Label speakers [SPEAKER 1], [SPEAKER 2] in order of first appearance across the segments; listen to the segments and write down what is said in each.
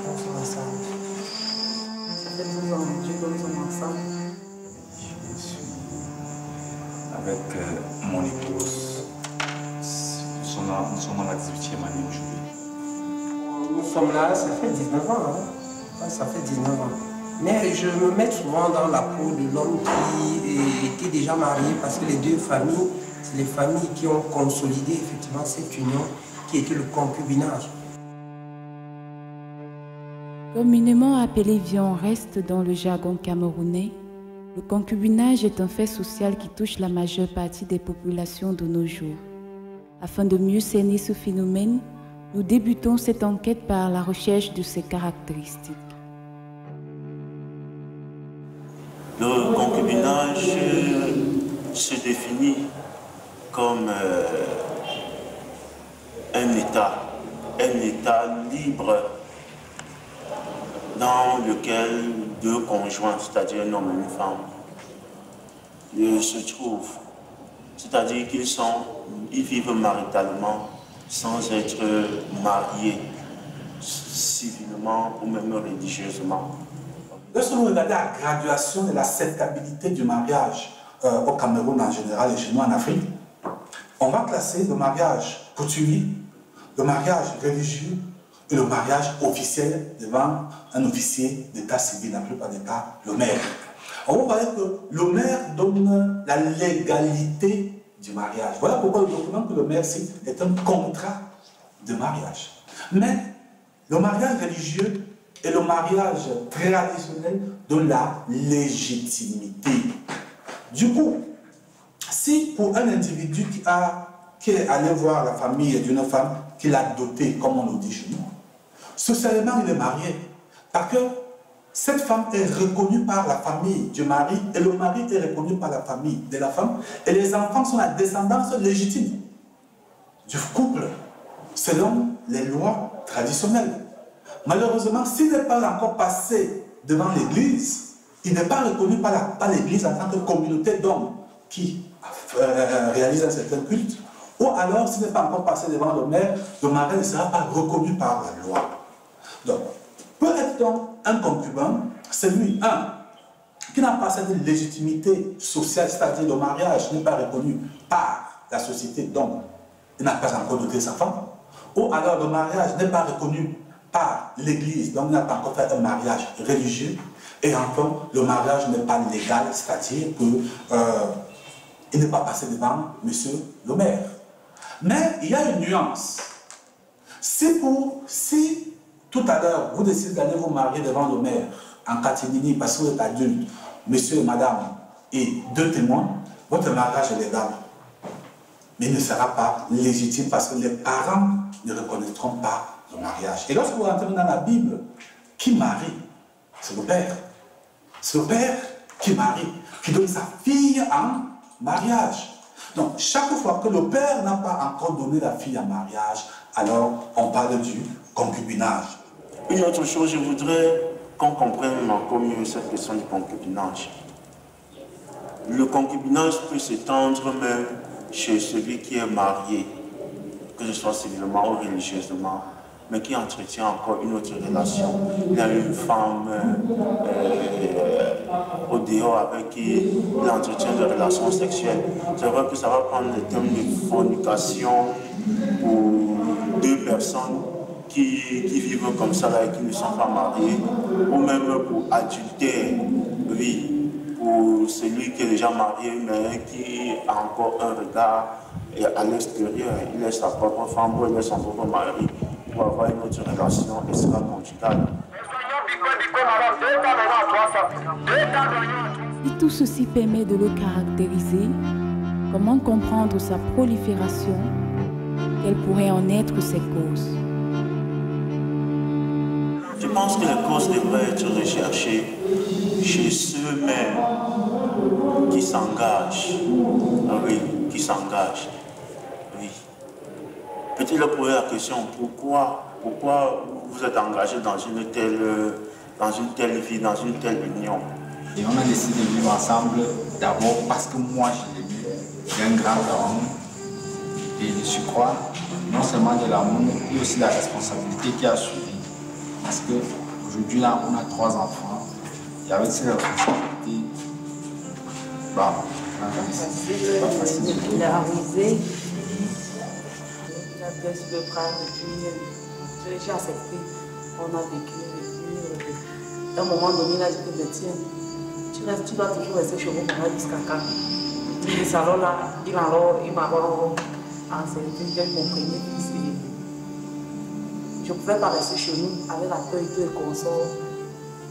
[SPEAKER 1] qu'on soit ensemble. Ça fait 12 ans, Dieu que nous sommes ensemble.
[SPEAKER 2] Je suis avec mon épouse. Nous sommes à la 18e année aujourd'hui.
[SPEAKER 1] Nous sommes là, ça fait 19 ans. Hein? Ouais, ça fait 19 ans. Mais je me mets souvent dans la peau de l'homme qui était déjà marié parce que les deux familles, c'est les familles qui ont consolidé effectivement cette union qui était le concubinage.
[SPEAKER 3] Communément appelé vion-reste dans le jargon camerounais, le concubinage est un fait social qui touche la majeure partie des populations de nos jours. Afin de mieux cerner ce phénomène, nous débutons cette enquête par la recherche de ses caractéristiques.
[SPEAKER 4] Le concubinage se définit comme un état libre dans lequel deux conjoints, c'est-à-dire un homme et une femme, se trouvent. C'est-à-dire qu'ils vivent maritalement sans être mariés civilement ou même religieusement.
[SPEAKER 5] Lorsque nous regardons la graduation de l'acceptabilité du mariage au Cameroun en général et chez nous en Afrique, on va classer le mariage coutumier, le mariage religieux et le mariage officiel devant un officier d'état civil, dans la plupart des cas, le maire. On va parler que le maire donne la légalité du mariage. Voilà pourquoi le document que le maire cite est un contrat de mariage. Mais le mariage religieux et le mariage traditionnel donnent la légitimité. Du coup, si pour un individu qui est allé voir la famille d'une femme qu'il a dotée, comme on le dit chez nous, socialement il est marié, parce que cette femme est reconnue par la famille du mari et le mari est reconnu par la famille de la femme et les enfants sont la descendance légitime du couple selon les lois traditionnelles. Malheureusement, s'il n'est pas encore passé devant l'église, il n'est pas reconnu par l'église en tant que communauté d'hommes qui réalisent un certain culte, ou alors s'il n'est pas encore passé devant le maire, le mari ne sera pas reconnu par la loi. Donc, peut être donc un concubin, celui, qui n'a pas cette légitimité sociale, c'est-à-dire le mariage n'est pas reconnu par la société, donc il n'a pas encore doté sa femme, ou alors le mariage n'est pas reconnu par l'église, donc il n'a pas encore fait un mariage religieux, et enfin le mariage n'est pas légal, c'est-à-dire qu'il n'est pas passé devant monsieur le maire. Mais il y a une nuance. Si tout à l'heure vous décidez d'aller vous marier devant le maire en catimini parce que vous êtes adulte, monsieur et madame et deux témoins, votre mariage est légal. Mais il ne sera pas légitime parce que les parents ne reconnaîtront pas le mariage. Et lorsque vous rentrez dans la Bible, qui marie? C'est le père. C'est le père qui marie, qui donne sa fille en mariage. Donc, chaque fois que le père n'a pas encore donné la fille en mariage, alors on parle du concubinage.
[SPEAKER 4] Une autre chose, je voudrais qu'on comprenne encore mieux cette question du concubinage. Le concubinage peut s'étendre même chez celui qui est marié, que ce soit civilement ou religieusement, mais qui entretient encore une autre relation. Il y a une femme au dehors avec qui il entretient des relations sexuelles. C'est vrai que ça va prendre le terme de fornication pour deux personnes qui vivent comme ça là et qui ne sont pas mariées, ou même pour adultère, oui, pour celui qui est déjà marié mais qui a encore un regard à l'extérieur, il est sa propre femme ou il est son propre mari pour avoir une autre relation extra-conjugale.
[SPEAKER 3] Si tout ceci permet de le caractériser, comment comprendre sa prolifération? Quelles pourraient en être ses causes?
[SPEAKER 4] Je pense que les causes devraient être recherchées chez ceux-mêmes qui s'engagent. Oui, qui s'engagent. Oui. Peut-être leur poser la question, pourquoi vous êtes engagé dans une telle vie, dans une telle union?
[SPEAKER 2] Et on a décidé de vivre ensemble d'abord parce que moi je l'aimais, j'ai un grand amour et de surcroît, non seulement de l'amour, mais aussi la responsabilité qui a suivi. Parce qu'aujourd'hui, là, on a 3 enfants. Et avec ces responsabilités, bah, c'est pas facile.
[SPEAKER 3] Il est arrivé. Il a bien su le prendre depuis. J'ai accepté. On a vécu. À un moment donné, il a dit que tu dois toujours rester chez vous pendant jusqu'à quand. Et ça, là, il m'a accepté, j'ai compris. Je ne pouvais pas rester chez nous avec la peur et tout et consort.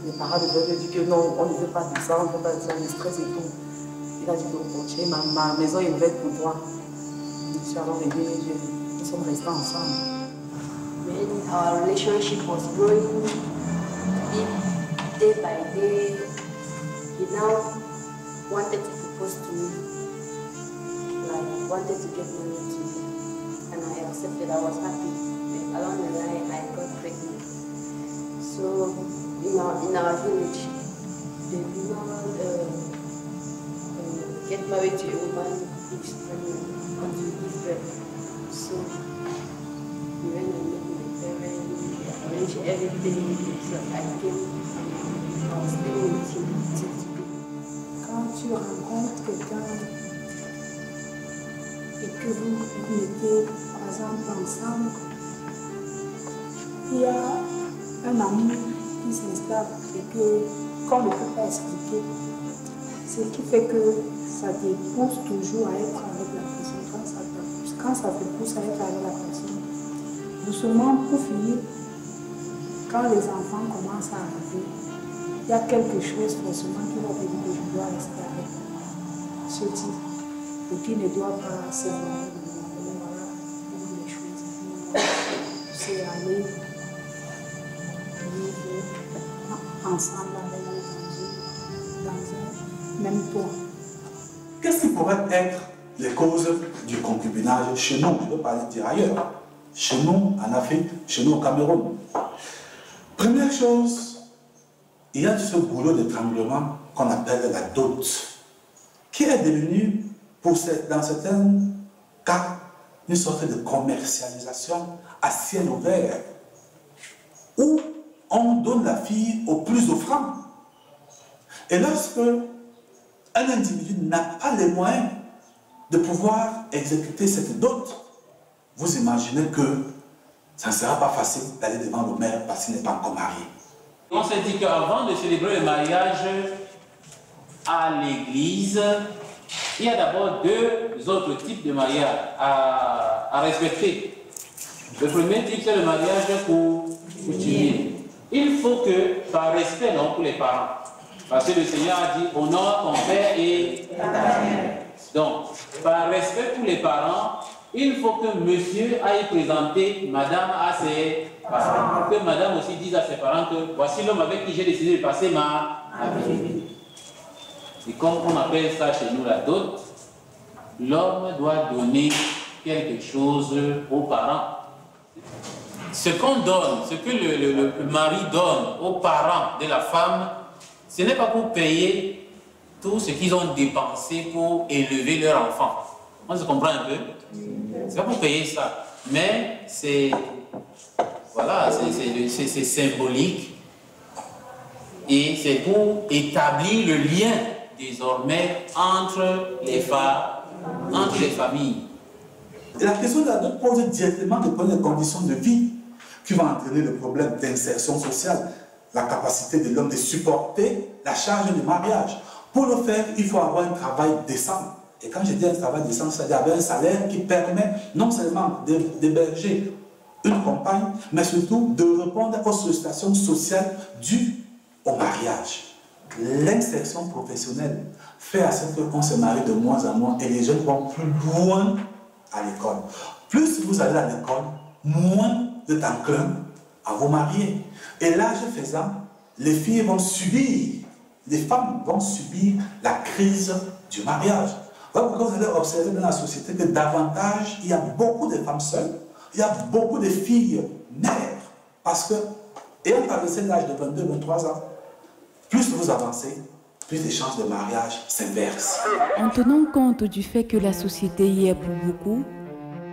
[SPEAKER 3] Mes parents devaient me dire que non, on ne veut pas de ça, on ne veut pas de ça, le stress et tout. Il a dit que continuer, ma maison est ouverte pour toi. Je suis alors venue, nous sommes restés ensemble.
[SPEAKER 6] When our relationship was growing day by day, he now wanted to propose to me, like wanted to get married to me, and I accepted. I was happy. Along the line, I got pregnant. So in our village, they do not get married to a woman who is pregnant until you give birth. So we went and met my parents, we arranged everything. So I came, I was living with him till today.
[SPEAKER 7] Quand tu rencontres quelqu'un et que vous mettez par exemple ensemble, il y a un ami qui s'installe et qu'on ne peut pas expliquer. Ce qui fait que ça te pousse toujours à être avec la personne. Quand ça te pousse à être avec la personne, doucement pour finir, quand les enfants commencent à arriver, il y a quelque chose forcément qui va te dire que je dois rester avec ce type et qui ne doit pas se voir. Voilà, les choses. C'est aller ensemble dans un même toit.
[SPEAKER 5] Qu'est-ce qui pourrait être les causes du concubinage chez nous? Je ne veux pas aller dire ailleurs. Chez nous, en Afrique, chez nous au Cameroun. Première chose, il y a ce boulot d'étranglement qu'on appelle la dot, qui est devenu, dans certains cas, une sorte de commercialisation à ciel ouvert, où on donne la fille au plus offrant. Et lorsque un individu n'a pas les moyens de pouvoir exécuter cette dot, vous imaginez que ça ne sera pas facile d'aller devant le maire parce qu'il n'est pas encore marié.
[SPEAKER 8] On s'est dit qu'avant de célébrer le mariage à l'église, il y a d'abord 2 autres types de mariage à respecter. Le premier type, c'est le mariage coutumier. Il faut que, par respect non, pour les parents, parce que le Seigneur a dit honore ton père et ta mère. Donc, par respect pour les parents, il faut que monsieur aille présenter madame à ses parents. Que madame aussi dise à ses parents que voici l'homme avec qui j'ai décidé de passer ma vie. Et comme on appelle ça chez nous la dot, l'homme doit donner quelque chose aux parents. Ce qu'on donne, ce que le mari donne aux parents de la femme, ce n'est pas pour payer tout ce qu'ils ont dépensé pour élever leur enfant. On se comprend un peu? C'est pas pour payer ça, mais c'est voilà, c'est symbolique et c'est pour établir le lien désormais entre les familles.
[SPEAKER 5] Et la question de la dot pose directement les conditions de vie qui vont entraîner le problème d'insertion sociale, la capacité de l'homme de supporter la charge du mariage. Pour le faire, il faut avoir un travail décent. Et quand je dis un travail décent, c'est-à-dire avoir un salaire qui permet non seulement d'héberger une compagne, mais surtout de répondre aux sollicitations sociales dues au mariage. L'insertion professionnelle fait à ce qu'on se marie de moins en moins et les jeunes vont plus loin à l'école. Plus vous allez à l'école, moins vous êtes enclin à vous marier. Et l'âge faisant, les filles vont subir, les femmes vont subir la crise du mariage. Vous allez observer dans la société que davantage, il y a beaucoup de femmes seules, il y a beaucoup de filles mères, parce que, ayant traversé l'âge de 22-23 ans, plus vous avancez, plus les chances de mariage s'inversent.
[SPEAKER 3] En tenant compte du fait que la société y est pour beaucoup,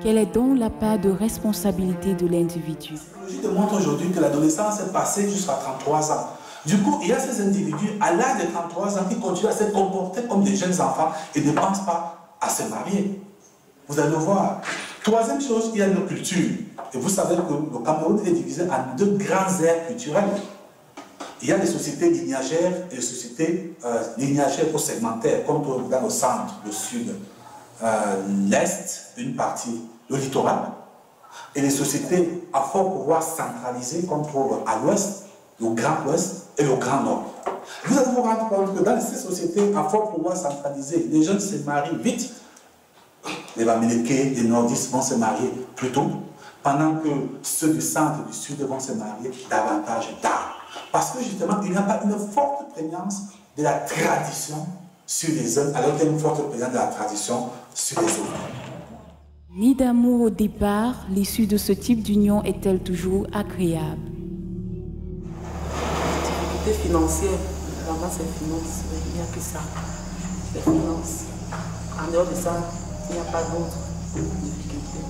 [SPEAKER 3] Quelle est donc la part de responsabilité de l'individu?
[SPEAKER 5] La psychologie démontre aujourd'hui que l'adolescence est passée jusqu'à 33 ans. Du coup, il y a ces individus à l'âge de 33 ans qui continuent à se comporter comme des jeunes enfants et ne pensent pas à se marier. Vous allez le voir. Troisième chose, il y a nos cultures. Et vous savez que le Cameroun est divisé en deux grandes aires culturelles. Il y a les sociétés lignagères et les sociétés lignagères ou segmentaires, comme dans le centre, le sud, l'est, une partie, le littoral. Et les sociétés à fort pouvoir centralisé qu'on trouve à l'ouest, le Grand Ouest et le Grand Nord. Vous allez vous rendre compte que dans ces sociétés à fort pouvoir centralisé, les jeunes se marient vite. Les Bamileke, les Nordistes vont se marier plus tôt, pendant que ceux du centre et du sud vont se marier davantage tard. Parce que justement, il n'y a pas une forte prégnance de la tradition sur les uns, alors qu'il y a une forte prégnance de la tradition sur les autres.
[SPEAKER 3] Ni d'amour au départ, l'issue de ce type d'union est-elle toujours agréable?
[SPEAKER 9] L'activité financière, vraiment c'est finance, il n'y a que ça. Les finances. En dehors de ça, il n'y a pas d'autres difficultés.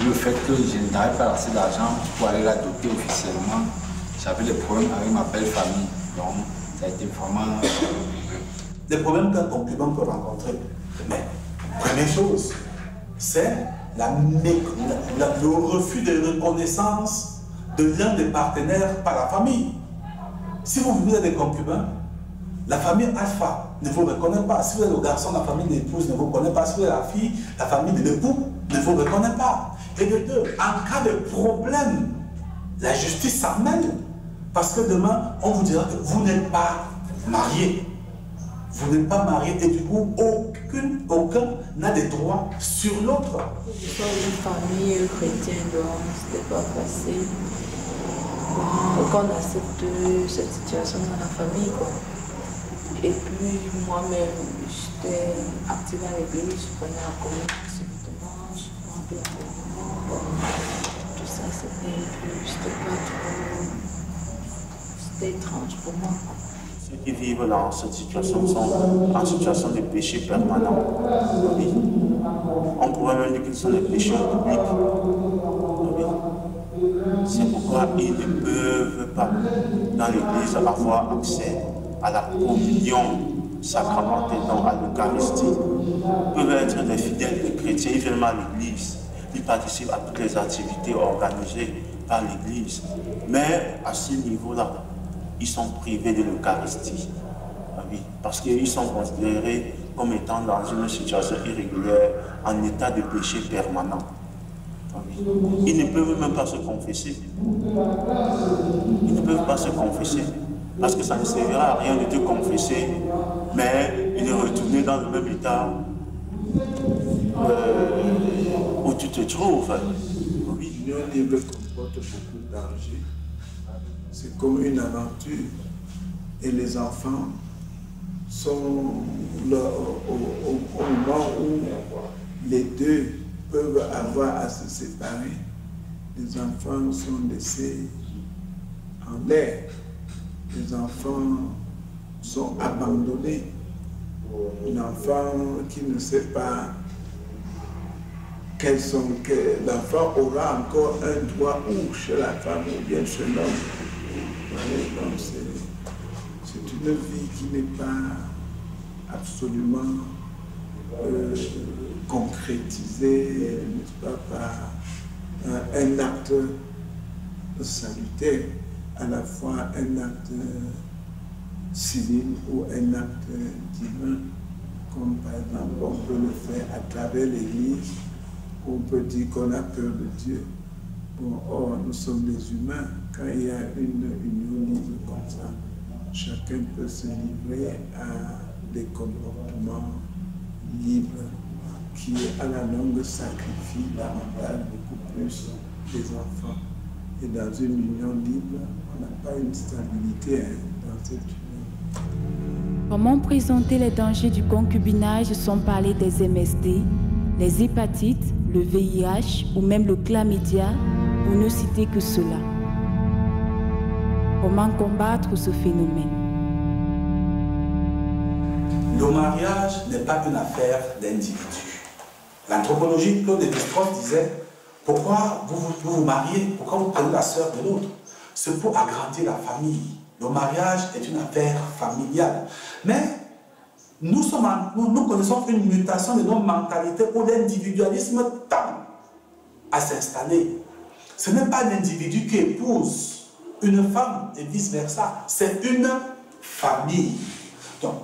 [SPEAKER 2] Le fait que je n'avais pas assez d'argent pour aller l'adopter officiellement, j'avais des problèmes avec ma belle famille. Donc, ça a été vraiment...
[SPEAKER 5] Les problèmes qu'un concubin peut rencontrer. Mais, première chose, c'est le refus de reconnaissance de l'un des partenaires par la famille. Si vous êtes des concubins, la famille alpha ne vous reconnaît pas. Si vous êtes le garçon, la famille de l'épouse ne vous reconnaît pas. Si vous êtes la fille, la famille de l'époux ne vous reconnaît pas. Et de deux, en cas de problème, la justice s'en mêle. Parce que demain, on vous dira que vous n'êtes pas marié. Vous n'êtes pas marié et du coup, aucun n'a des droits sur l'autre.
[SPEAKER 9] Je suis une famille chrétienne, donc c'était pas facile. Donc on accepte cette situation dans la famille, quoi. Et puis moi-même, j'étais active à l'église, je prenais la communion subitement, je prenais la communion. Tout ça, c'était pas trop... C'était étrange pour moi.
[SPEAKER 4] Ceux qui vivent dans cette situation sont en situation de péché permanent. Oui. On pourrait même dire qu'ils sont des pécheurs publics. Oui. C'est pourquoi ils ne peuvent pas, dans l'église, avoir accès à la communion sacramentée, donc à l'Eucharistie. Ils peuvent être des fidèles des chrétiens, ils viennent à l'église, ils participent à toutes les activités organisées par l'église. Mais à ce niveau-là, ils sont privés de l'Eucharistie. Oui, parce qu'ils sont considérés comme étant dans une situation irrégulière, en état de péché permanent. Oui. Ils ne peuvent même pas se confesser. Ils ne peuvent pas se confesser. Parce que ça ne servira à rien de te confesser, mais de retourner dans le même état où tu te trouves. Oui.
[SPEAKER 10] L'union libre comporte beaucoup de dangers. C'est comme une aventure. Et les enfants sont là, au moment où les deux peuvent avoir à se séparer. Les enfants sont laissés en l'air. Les enfants sont abandonnés. L'enfant qui ne sait pas quels sont, que l'enfant aura encore un droit ou chez la femme ou bien chez l'homme. Donc c'est une vie qui n'est pas absolument concrétisée, n'est-ce pas, par un acte salutaire, à la fois un acte civil ou un acte divin, comme par exemple on peut le faire à travers l'Église, où on peut dire qu'on a peur de Dieu. Bon, or, nous sommes des humains. Quand il y a une union libre comme ça, chacun peut se livrer à des comportements libres qui, à la longue, sacrifient davantage beaucoup plus les enfants. Et dans une union libre, on n'a pas une stabilité dans cette union.
[SPEAKER 3] Comment présenter les dangers du concubinage sans parler des MST, les hépatites, le VIH ou même le chlamydia, pour ne citer que cela? Comment combattre ce phénomène?
[SPEAKER 5] Le mariage n'est pas une affaire d'individus. L'anthropologie, Claude Lévi-Strauss disait, pourquoi vous mariez, pourquoi vous prenez la sœur de l'autre? C'est pour agrandir la famille. Le mariage est une affaire familiale. Mais nous connaissons une mutation de nos mentalités où l'individualisme tend à s'installer. Ce n'est pas l'individu qui épouse une femme et vice-versa, c'est une famille. Donc,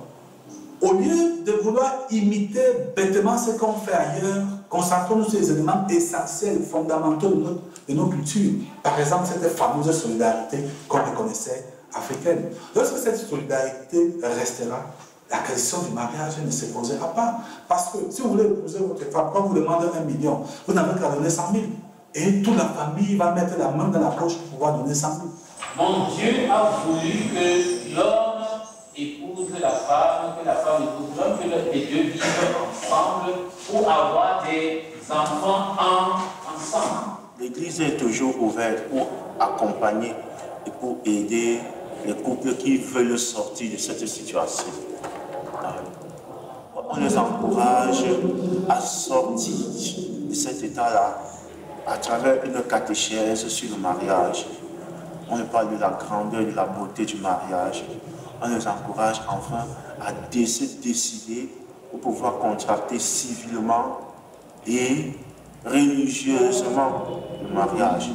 [SPEAKER 5] au lieu de vouloir imiter bêtement ce qu'on fait ailleurs, concentrons-nous sur les éléments essentiels, fondamentaux de nos cultures. Par exemple, cette fameuse solidarité qu'on reconnaissait africaine. Lorsque cette solidarité restera, la question du mariage ne se posera pas. Parce que si vous voulez épouser votre femme, quand vous demandez 1 million, vous n'avez qu'à donner 100 000. Et toute la famille va mettre la main dans la poche pour pouvoir donner 100 000.
[SPEAKER 8] Mon Dieu a voulu que l'homme épouse la femme, que la femme épouse l'homme, que les deux vivent ensemble pour avoir des enfants ensemble.
[SPEAKER 4] L'Église est toujours ouverte pour accompagner et pour aider les couples qui veulent sortir de cette situation. On les encourage à sortir de cet état-là à travers une catéchèse sur le mariage. On leur parle de la grandeur, de la beauté du mariage. On les encourage enfin à se décider pour pouvoir contracter civilement et religieusement le mariage.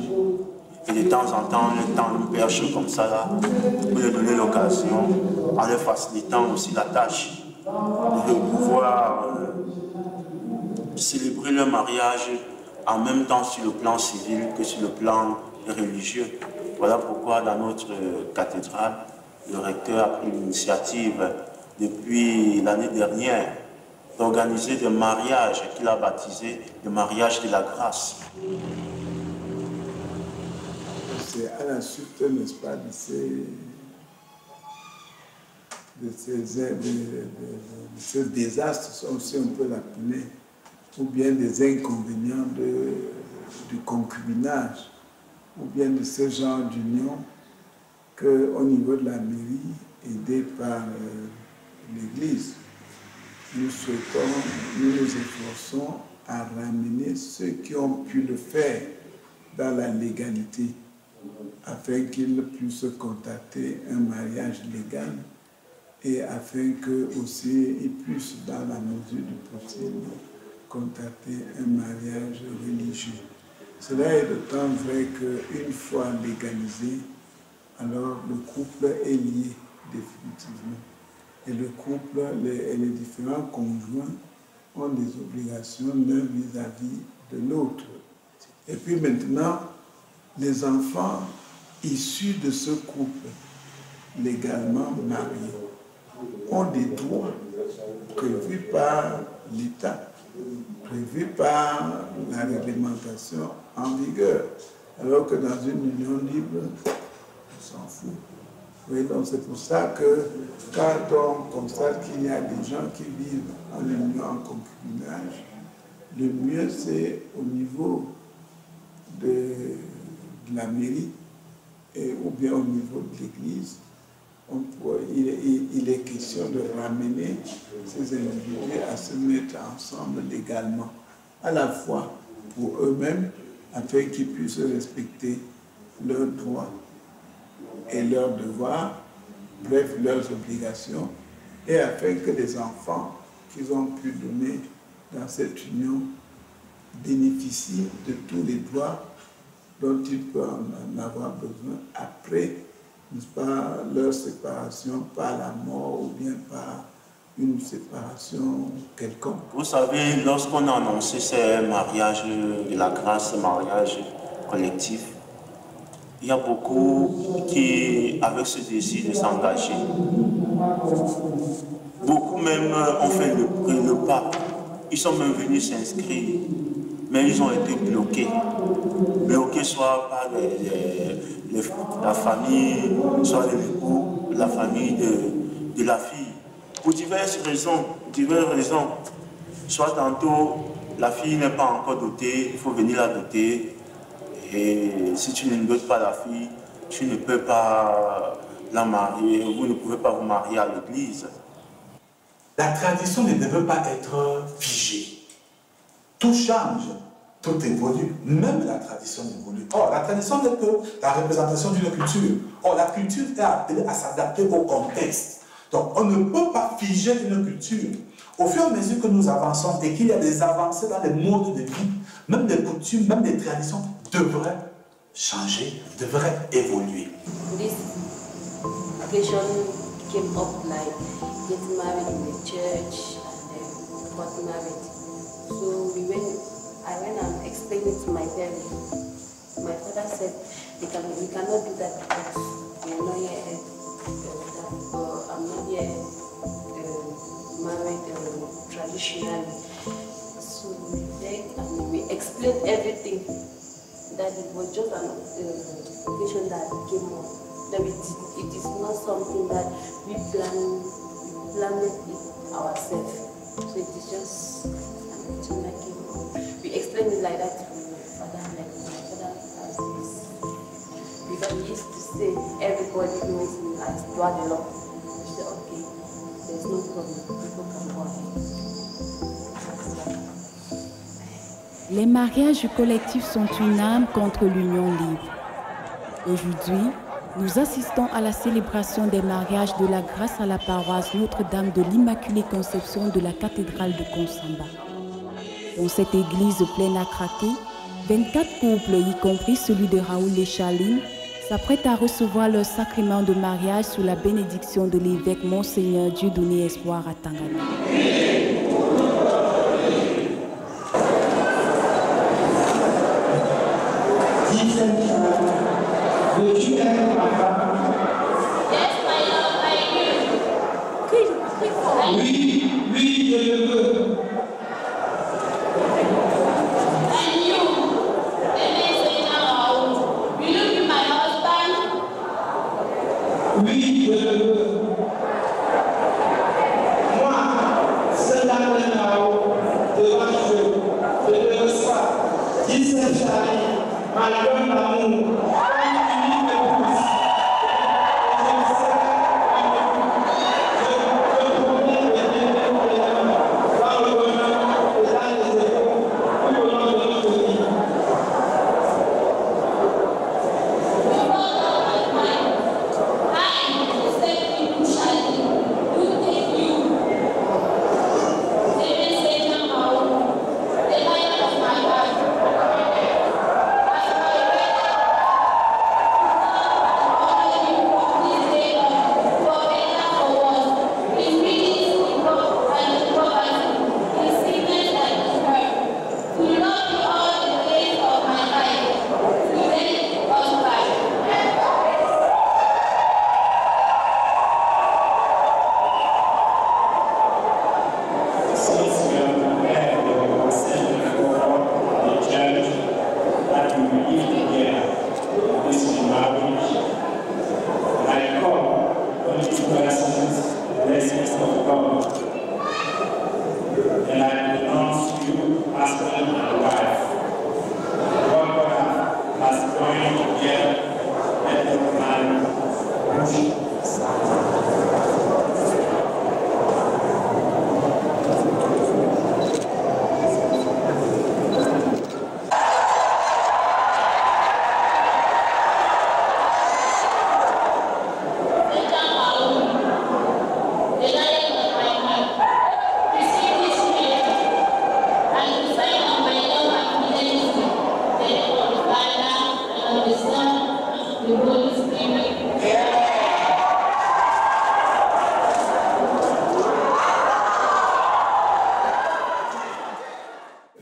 [SPEAKER 4] Et de temps en temps, on les tend une perche comme ça là, pour leur donner l'occasion, en leur facilitant aussi la tâche de pouvoir célébrer leur mariage en même temps sur le plan civil que sur le plan religieux. Voilà pourquoi dans notre cathédrale, le recteur a pris l'initiative depuis l'année dernière d'organiser des mariages qu'il a baptisés le mariage de la grâce.
[SPEAKER 10] C'est à la suite, n'est-ce pas, de ces désastres, si on peut l'appeler, ou bien des inconvénients du concubinage, ou bien de ce genre d'union, qu'au niveau de la mairie, aidée par l'Église, nous nous efforçons à ramener ceux qui ont pu le faire dans la légalité, afin qu'ils puissent contacter un mariage légal et afin qu'eux aussi ils puissent, dans la mesure du possible, contacter un mariage religieux. Cela est d'autant vrai qu'une fois légalisé, alors le couple est lié définitivement. Et le couple et les différents conjoints ont des obligations l'un vis-à-vis de l'autre. Et puis maintenant, les enfants issus de ce couple légalement mariés ont des droits prévus par l'État, prévus par la réglementation en vigueur, alors que dans une union libre, on s'en fout. Oui, donc c'est pour ça que quand on constate qu'il y a des gens qui vivent en union, en concubinage, le mieux c'est au niveau de la mairie ou bien au niveau de l'église, il est question de ramener ces individus à se mettre ensemble légalement, à la fois pour eux-mêmes, afin qu'ils puissent respecter leurs droits et leurs devoirs, bref, leurs obligations, et afin que les enfants qu'ils ont pu donner dans cette union bénéficient de tous les droits dont ils peuvent en avoir besoin après, n'est-ce pas, leur séparation par la mort ou bien par une séparation quelconque.
[SPEAKER 4] Vous savez, lorsqu'on a annoncé ces mariages de la grâce, ce mariage collectif, il y a beaucoup qui, avec ce désir de s'engager, beaucoup même ont fait le pas. Ils sont même venus s'inscrire, mais ils ont été bloqués. Bloqués soit par la famille, soit l'époux, la famille de la fille. Pour diverses raisons. Soit tantôt, la fille n'est pas encore dotée, il faut venir la doter. Et si tu ne dotes pas la fille, tu ne peux pas la marier, vous ne pouvez pas vous marier à l'église.
[SPEAKER 5] La tradition ne devait pas être figée. tout change, tout évolue, même la tradition évolue. Or, la tradition n'est que la représentation d'une culture. Or, la culture est appelée à s'adapter au contexte. Donc, on ne peut pas figer une culture. Au fur et à mesure que nous avançons et qu'il y a des avancées dans les modes de vie, même les coutumes, même les traditions devraient changer, devraient évoluer.
[SPEAKER 6] This occasion came up like getting married in the church and then got married. So I went and explained it to my parents. My father said we cannot do that because we are not yet I'm not yet married traditionally. So we begged and we explained everything. That it was just an occasion that came up. That it is not something that we planned it ourselves. So it is just an occasion that came up. We explained it like that to my father, like my father has this. Because he used to say everybody knows me as Dwadelo. We said, okay, there's no problem, people can go ahead.
[SPEAKER 3] Les mariages collectifs sont une arme contre l'union libre. Aujourd'hui, nous assistons à la célébration des mariages de la grâce à la paroisse Notre-Dame de l'Immaculée Conception de la cathédrale de Konsamba. Dans cette église pleine à craquer, 24 couples, y compris celui de Raoul et Charline, s'apprêtent à recevoir leur sacrement de mariage sous la bénédiction de l'évêque Monseigneur Dieudonné Espoir à Tangana.
[SPEAKER 11] Oui, je le veux. And you, will you be my husband? Oui, je le veux. Moi, c'est la reine là-haut, devant je le reçois. 17 Charlie, ma grande amour.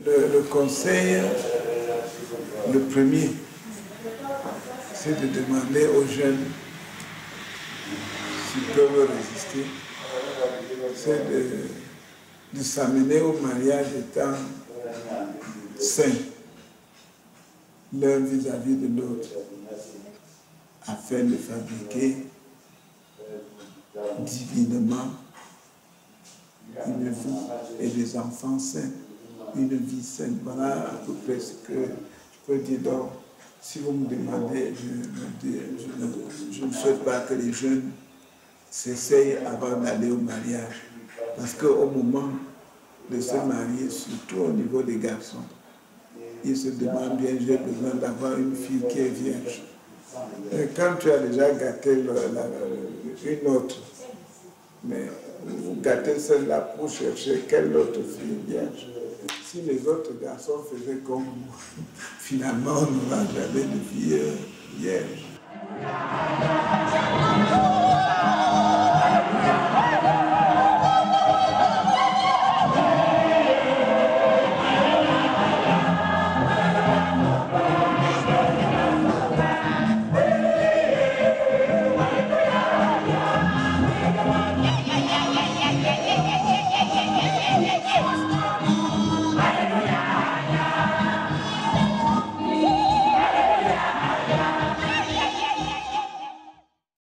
[SPEAKER 10] Le conseil, le premier, c'est de demander aux jeunes s'ils peuvent résister, c'est de s'amener au mariage étant sain l'un vis-à-vis de l'autre, afin de fabriquer divinement une vie et des enfants sains, une vie saine. Voilà à peu près ce que je peux dire. Donc, si vous me demandez, je ne souhaite pas que les jeunes s'essayent avant d'aller au mariage. Parce qu'au moment de se marier, surtout au niveau des garçons. Ils se demandent bien, j'ai besoin d'avoir une fille qui est vierge. Et quand tu as déjà gâté une autre, mais vous gâtez celle-là pour chercher quelle autre fille vierge. Si les autres garçons faisaient comme vous, finalement on n'aura jamais de fille vierge.